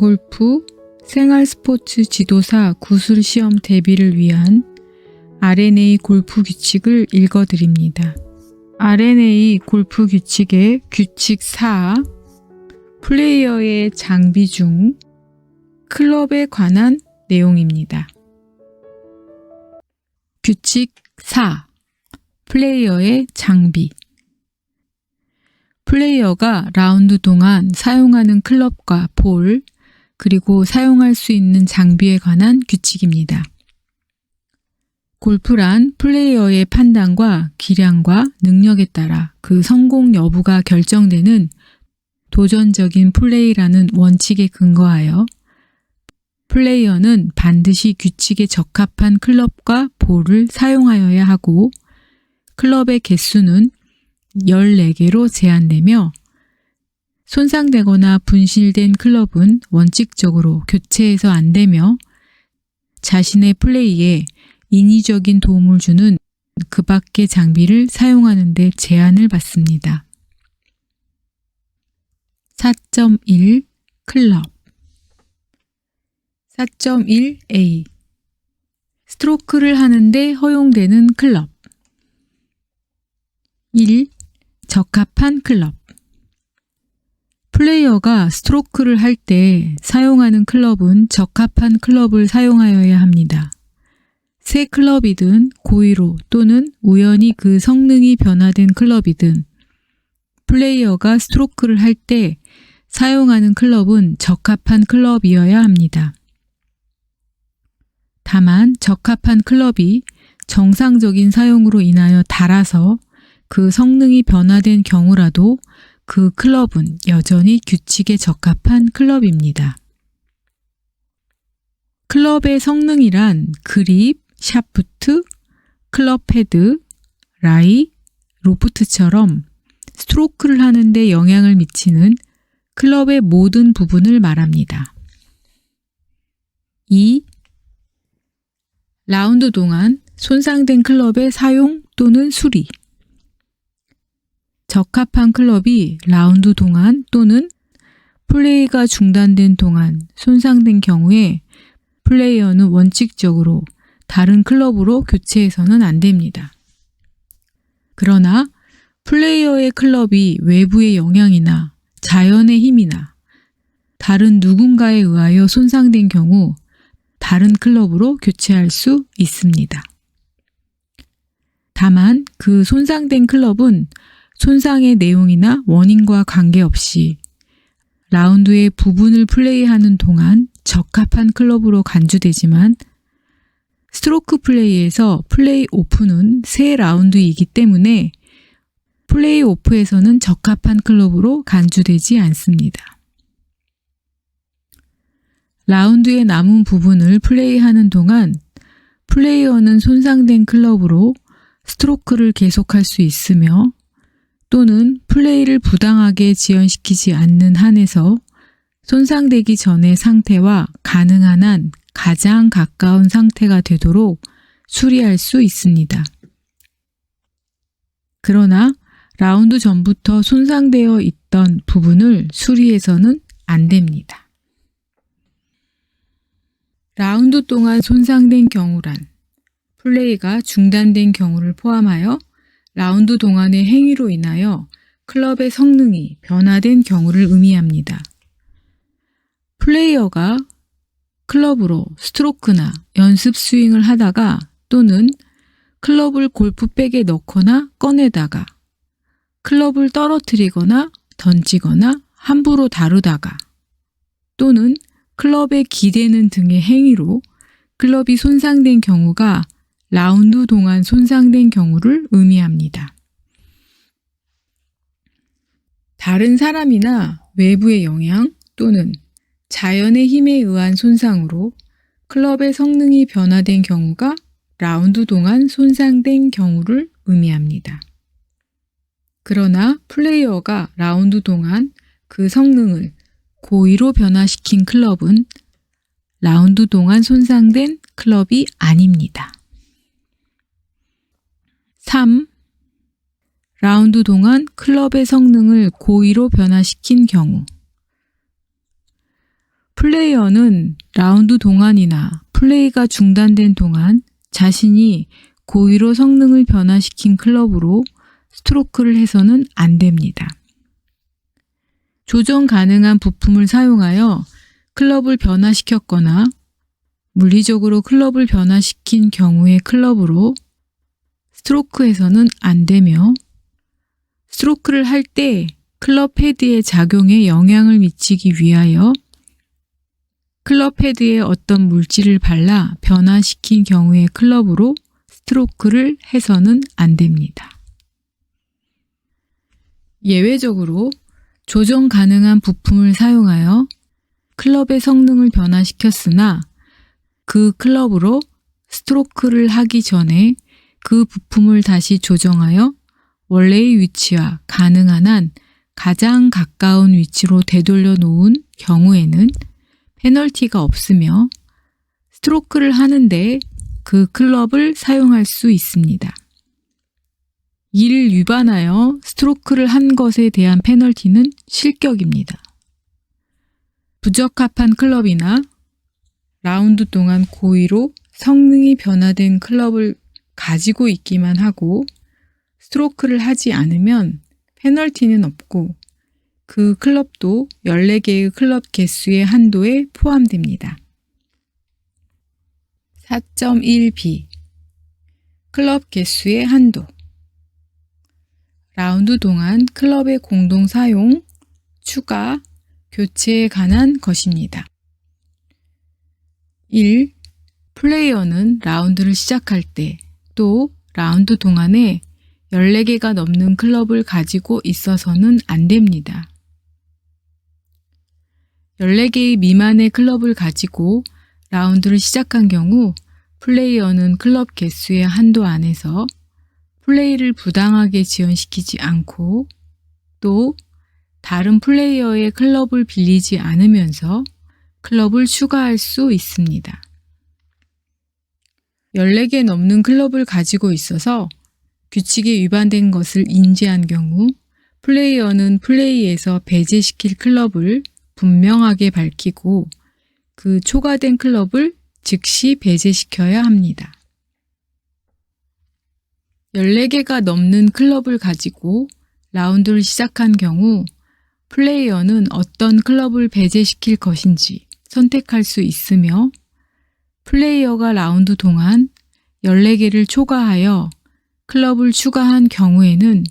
골프 생활 스포츠 지도사 구술 시험 대비를 위한 R&A 골프 규칙을 읽어드립니다. R&A 골프 규칙의 규칙 4, 플레이어의 장비 중 클럽에 관한 내용입니다. 규칙 4, 플레이어의 장비. 플레이어가 라운드 동안 사용하는 클럽과 볼, 그리고 사용할 수 있는 장비에 관한 규칙입니다. 골프란 플레이어의 판단과 기량과 능력에 따라 그 성공 여부가 결정되는 도전적인 플레이라는 원칙에 근거하여 플레이어는 반드시 규칙에 적합한 클럽과 볼을 사용하여야 하고 클럽의 개수는 14개로 제한되며 손상되거나 분실된 클럽은 원칙적으로 교체해서 안 되며 자신의 플레이에 인위적인 도움을 주는 그 밖의 장비를 사용하는 데 제한을 받습니다. 4.1 클럽 4.1a 스트로크를 하는데 허용되는 클럽 1. 적합한 클럽 플레이어가 스트로크를 할 때 사용하는 클럽은 적합한 클럽을 사용하여야 합니다. 새 클럽이든 고의로 또는 우연히 그 성능이 변화된 클럽이든 플레이어가 스트로크를 할 때 사용하는 클럽은 적합한 클럽이어야 합니다. 다만 적합한 클럽이 정상적인 사용으로 인하여 닳아서 그 성능이 변화된 경우라도 그 클럽은 여전히 규칙에 적합한 클럽입니다. 클럽의 성능이란 그립, 샤프트, 클럽 헤드, 라이, 로프트처럼 스트로크를 하는데 영향을 미치는 클럽의 모든 부분을 말합니다. 2. 라운드 동안 손상된 클럽의 사용 또는 수리 적합한 클럽이 라운드 동안 또는 플레이가 중단된 동안 손상된 경우에 플레이어는 원칙적으로 다른 클럽으로 교체해서는 안 됩니다. 그러나 플레이어의 클럽이 외부의 영향이나 자연의 힘이나 다른 누군가에 의하여 손상된 경우 다른 클럽으로 교체할 수 있습니다. 다만 그 손상된 클럽은 손상의 내용이나 원인과 관계없이 라운드의 부분을 플레이하는 동안 적합한 클럽으로 간주되지만 스트로크 플레이에서 플레이 오프는 새 라운드이기 때문에 플레이 오프에서는 적합한 클럽으로 간주되지 않습니다. 라운드의 남은 부분을 플레이하는 동안 플레이어는 손상된 클럽으로 스트로크를 계속할 수 있으며 또는 플레이를 부당하게 지연시키지 않는 한에서 손상되기 전의 상태와 가능한 한 가장 가까운 상태가 되도록 수리할 수 있습니다. 그러나 라운드 전부터 손상되어 있던 부분을 수리해서는 안 됩니다. 라운드 동안 손상된 경우란 플레이가 중단된 경우를 포함하여 라운드 동안의 행위로 인하여 클럽의 성능이 변화된 경우를 의미합니다. 플레이어가 클럽으로 스트로크나 연습 스윙을 하다가 또는 클럽을 골프백에 넣거나 꺼내다가 클럽을 떨어뜨리거나 던지거나 함부로 다루다가 또는 클럽에 기대는 등의 행위로 클럽이 손상된 경우가 라운드 동안 손상된 경우를 의미합니다. 다른 사람이나 외부의 영향 또는 자연의 힘에 의한 손상으로 클럽의 성능이 변화된 경우가 라운드 동안 손상된 경우를 의미합니다. 그러나 플레이어가 라운드 동안 그 성능을 고의로 변화시킨 클럽은 라운드 동안 손상된 클럽이 아닙니다. 3. 라운드 동안 클럽의 성능을 고의로 변화시킨 경우 플레이어는 라운드 동안이나 플레이가 중단된 동안 자신이 고의로 성능을 변화시킨 클럽으로 스트로크를 해서는 안 됩니다. 조정 가능한 부품을 사용하여 클럽을 변화시켰거나 물리적으로 클럽을 변화시킨 경우의 클럽으로 스트로크해서는 안 되며, 스트로크를 할 때 클럽 헤드의 작용에 영향을 미치기 위하여 클럽 헤드에 어떤 물질을 발라 변화시킨 경우의 클럽으로 스트로크를 해서는 안 됩니다. 예외적으로 조정 가능한 부품을 사용하여 클럽의 성능을 변화시켰으나 그 클럽으로 스트로크를 하기 전에 그 부품을 다시 조정하여 원래의 위치와 가능한 한 가장 가까운 위치로 되돌려 놓은 경우에는 페널티가 없으며 스트로크를 하는데 그 클럽을 사용할 수 있습니다. 이를 위반하여 스트로크를 한 것에 대한 페널티는 실격입니다. 부적합한 클럽이나 라운드 동안 고의로 성능이 변화된 클럽을 가지고 있기만 하고 스트로크를 하지 않으면 페널티는 없고 그 클럽도 14개의 클럽 개수의 한도에 포함됩니다. 4.1b 클럽 개수의 한도. 라운드 동안 클럽의 공동 사용, 추가, 교체에 관한 것입니다. 1. 플레이어는 라운드를 시작할 때 또 라운드 동안에 14개가 넘는 클럽을 가지고 있어서는 안 됩니다. 14개의 미만의 클럽을 가지고 라운드를 시작한 경우 플레이어는 클럽 개수의 한도 안에서 플레이를 부당하게 지연시키지 않고 또 다른 플레이어의 클럽을 빌리지 않으면서 클럽을 추가할 수 있습니다. 14개 넘는 클럽을 가지고 있어서 규칙에 위반된 것을 인지한 경우 플레이어는 플레이에서 배제시킬 클럽을 분명하게 밝히고 그 초과된 클럽을 즉시 배제시켜야 합니다. 14개가 넘는 클럽을 가지고 라운드를 시작한 경우 플레이어는 어떤 클럽을 배제시킬 것인지 선택할 수 있으며 플레이어가 라운드 동안 14개를 초과하여 클럽을 추가한 경우에는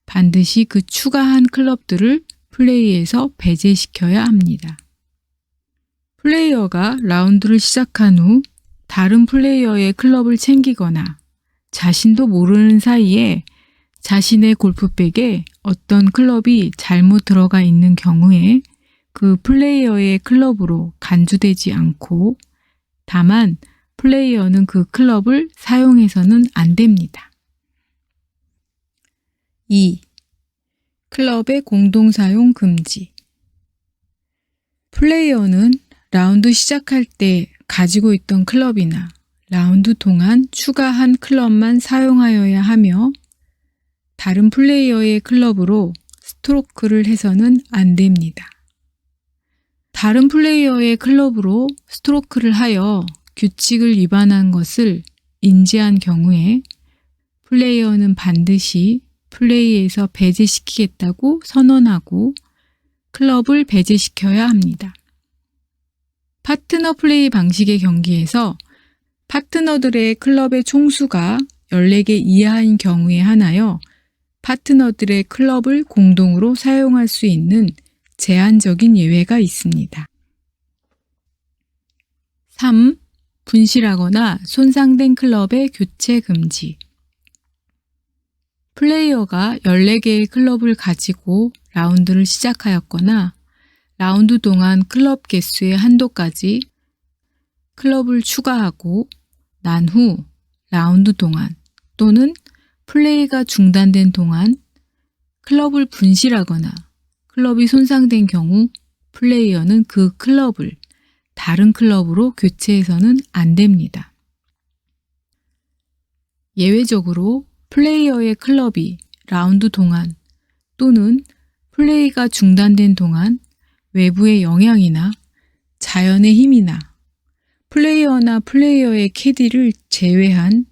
반드시 그 추가한 클럽들을 플레이에서 배제시켜야 합니다. 플레이어가 라운드를 시작한 후 다른 플레이어의 클럽을 챙기거나 자신도 모르는 사이에 자신의 골프백에 어떤 클럽이 잘못 들어가 있는 경우에 그 플레이어의 클럽으로 간주되지 않고 다만 플레이어는 그 클럽을 사용해서는 안 됩니다. 2. 클럽의 공동사용 금지. 플레이어는 라운드 시작할 때 가지고 있던 클럽이나 라운드 동안 추가한 클럽만 사용하여야 하며 다른 플레이어의 클럽으로 스트로크를 해서는 안 됩니다. 다른 플레이어의 클럽으로 스트로크를 하여 규칙을 위반한 것을 인지한 경우에 플레이어는 반드시 플레이에서 배제시키겠다고 선언하고 클럽을 배제시켜야 합니다. 파트너 플레이 방식의 경기에서 파트너들의 클럽의 총수가 14개 이하인 경우에 한하여 파트너들의 클럽을 공동으로 사용할 수 있는 제한적인 예외가 있습니다. 3. 분실하거나 손상된 클럽의 교체 금지. 플레이어가 14개의 클럽을 가지고 라운드를 시작하였거나 라운드 동안 클럽 개수의 한도까지 클럽을 추가하고 난 후 라운드 동안 또는 플레이가 중단된 동안 클럽을 분실하거나 클럽이 손상된 경우 플레이어는 그 클럽을 다른 클럽으로 교체해서는 안 됩니다. 예외적으로 플레이어의 클럽이 라운드 동안 또는 플레이가 중단된 동안 외부의 영향이나 자연의 힘이나 플레이어나 플레이어의 캐디를 제외한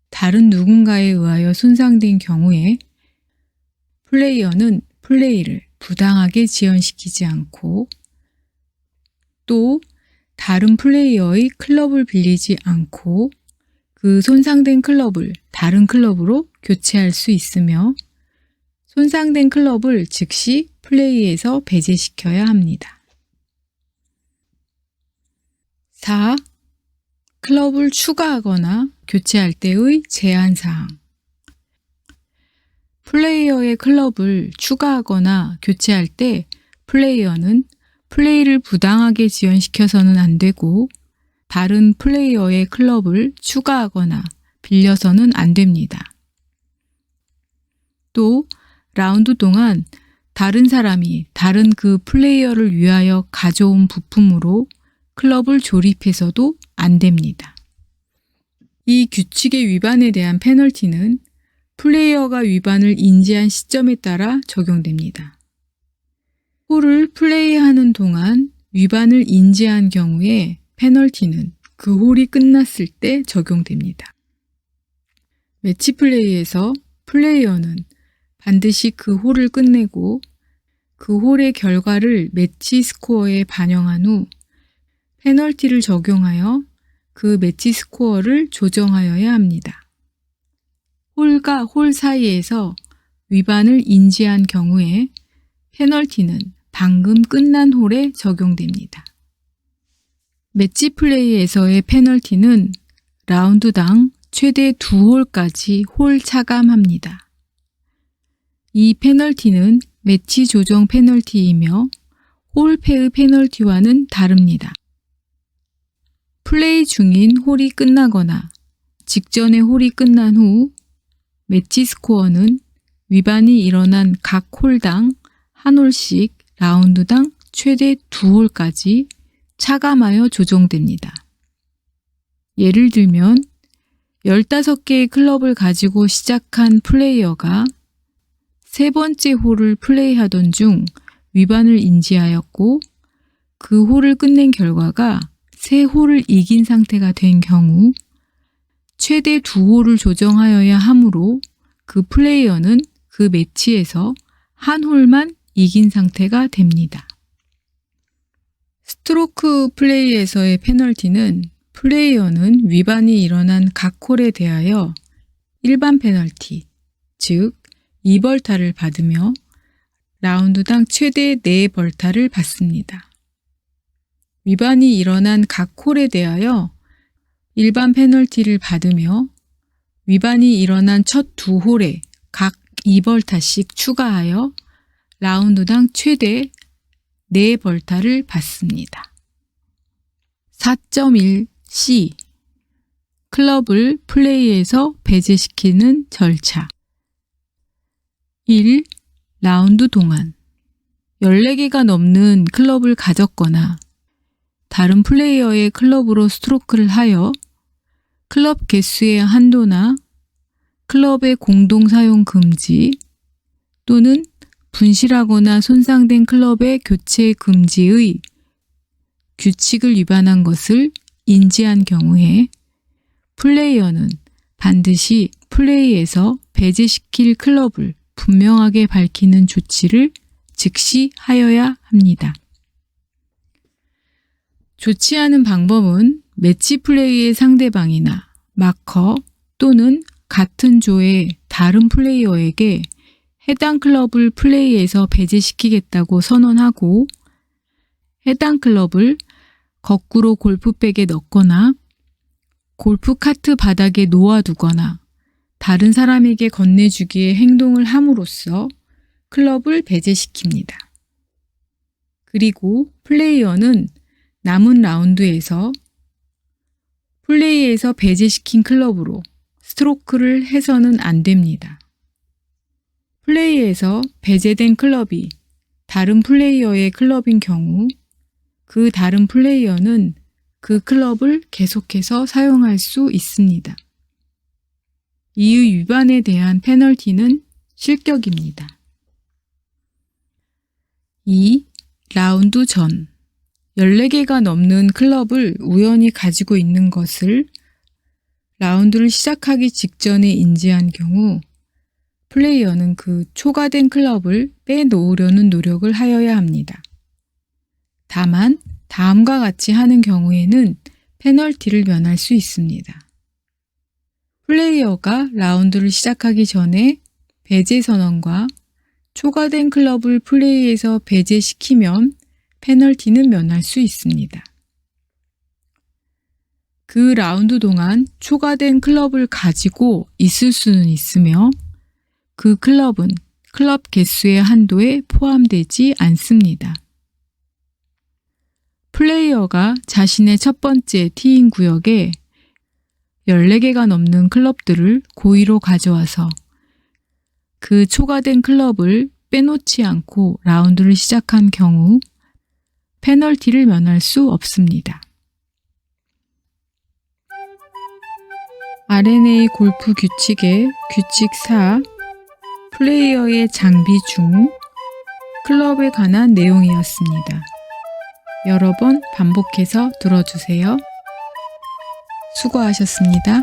다른 누군가에 의하여 손상된 경우에 플레이어는 플레이를 부당하게 지연시키지 않고 또 다른 플레이어의 클럽을 빌리지 않고 그 손상된 클럽을 다른 클럽으로 교체할 수 있으며 손상된 클럽을 즉시 플레이에서 배제시켜야 합니다. 4. 클럽을 추가하거나 교체할 때의 제한사항. 플레이어의 클럽을 추가하거나 교체할 때 플레이어는 플레이를 부당하게 지연시켜서는 안 되고 다른 플레이어의 클럽을 추가하거나 빌려서는 안 됩니다. 또 라운드 동안 다른 사람이 다른 그 플레이어를 위하여 가져온 부품으로 클럽을 조립해서도 안 됩니다. 이 규칙의 위반에 대한 페널티는 플레이어가 위반을 인지한 시점에 따라 적용됩니다. 홀을 플레이하는 동안 위반을 인지한 경우에 페널티는 그 홀이 끝났을 때 적용됩니다. 매치 플레이에서 플레이어는 반드시 그 홀을 끝내고 그 홀의 결과를 매치 스코어에 반영한 후 페널티를 적용하여 그 매치 스코어를 조정하여야 합니다. 홀과 홀 사이에서 위반을 인지한 경우에 페널티는 방금 끝난 홀에 적용됩니다. 매치 플레이에서의 페널티는 라운드당 최대 2홀까지 홀 차감합니다. 이 페널티는 매치 조정 페널티이며 홀패의 페널티와는 다릅니다. 플레이 중인 홀이 끝나거나 직전에 홀이 끝난 후 매치 스코어는 위반이 일어난 각 홀당 한 홀씩 라운드당 최대 2홀까지 차감하여 조정됩니다. 예를 들면 15개의 클럽을 가지고 시작한 플레이어가 세 번째 홀을 플레이하던 중 위반을 인지하였고 그 홀을 끝낸 결과가 세 홀을 이긴 상태가 된 경우 최대 2홀을 조정하여야 하므로 그 플레이어는 그 매치에서 한 홀만 이긴 상태가 됩니다. 스트로크 플레이에서의 페널티는 플레이어는 위반이 일어난 각 홀에 대하여 일반 페널티, 즉 2벌타를 받으며 라운드당 최대 4벌타를 받습니다. 위반이 일어난 각 홀에 대하여 일반 페널티를 받으며 위반이 일어난 첫 2홀에 각 2벌타씩 추가하여 라운드당 최대 4벌타를 받습니다. 4.1c 클럽을 플레이에서 배제시키는 절차. 1. 라운드 동안 14개가 넘는 클럽을 가졌거나 다른 플레이어의 클럽으로 스트로크를 하여 클럽 개수의 한도나 클럽의 공동 사용 금지 또는 분실하거나 손상된 클럽의 교체 금지의 규칙을 위반한 것을 인지한 경우에 플레이어는 반드시 플레이에서 배제시킬 클럽을 분명하게 밝히는 조치를 즉시 하여야 합니다. 조치하는 방법은 매치 플레이의 상대방이나 마커 또는 같은 조의 다른 플레이어에게 해당 클럽을 플레이에서 배제시키겠다고 선언하고 해당 클럽을 거꾸로 골프백에 넣거나 골프 카트 바닥에 놓아두거나 다른 사람에게 건네주기의 행동을 함으로써 클럽을 배제시킵니다. 그리고 플레이어는 남은 라운드에서 플레이에서 배제시킨 클럽으로 스트로크를 해서는 안 됩니다. 플레이에서 배제된 클럽이 다른 플레이어의 클럽인 경우 그 다른 플레이어는 그 클럽을 계속해서 사용할 수 있습니다. 이의 위반에 대한 페널티는 실격입니다. 2. 라운드 전 14개가 넘는 클럽을 우연히 가지고 있는 것을 라운드를 시작하기 직전에 인지한 경우 플레이어는 그 초과된 클럽을 빼놓으려는 노력을 하여야 합니다. 다만 다음과 같이 하는 경우에는 페널티를 면할 수 있습니다. 플레이어가 라운드를 시작하기 전에 배제 선언과 초과된 클럽을 플레이에서 배제시키면 페널티는 면할 수 있습니다. 그 라운드 동안 초과된 클럽을 가지고 있을 수는 있으며 그 클럽은 클럽 개수의 한도에 포함되지 않습니다. 플레이어가 자신의 첫 번째 티인 구역에 14개가 넘는 클럽들을 고의로 가져와서 그 초과된 클럽을 빼놓지 않고 라운드를 시작한 경우 페널티를 면할 수 없습니다. R&A 골프 규칙의 규칙 4, 플레이어의 장비 중 클럽에 관한 내용이었습니다. 여러 번 반복해서 들어주세요. 수고하셨습니다.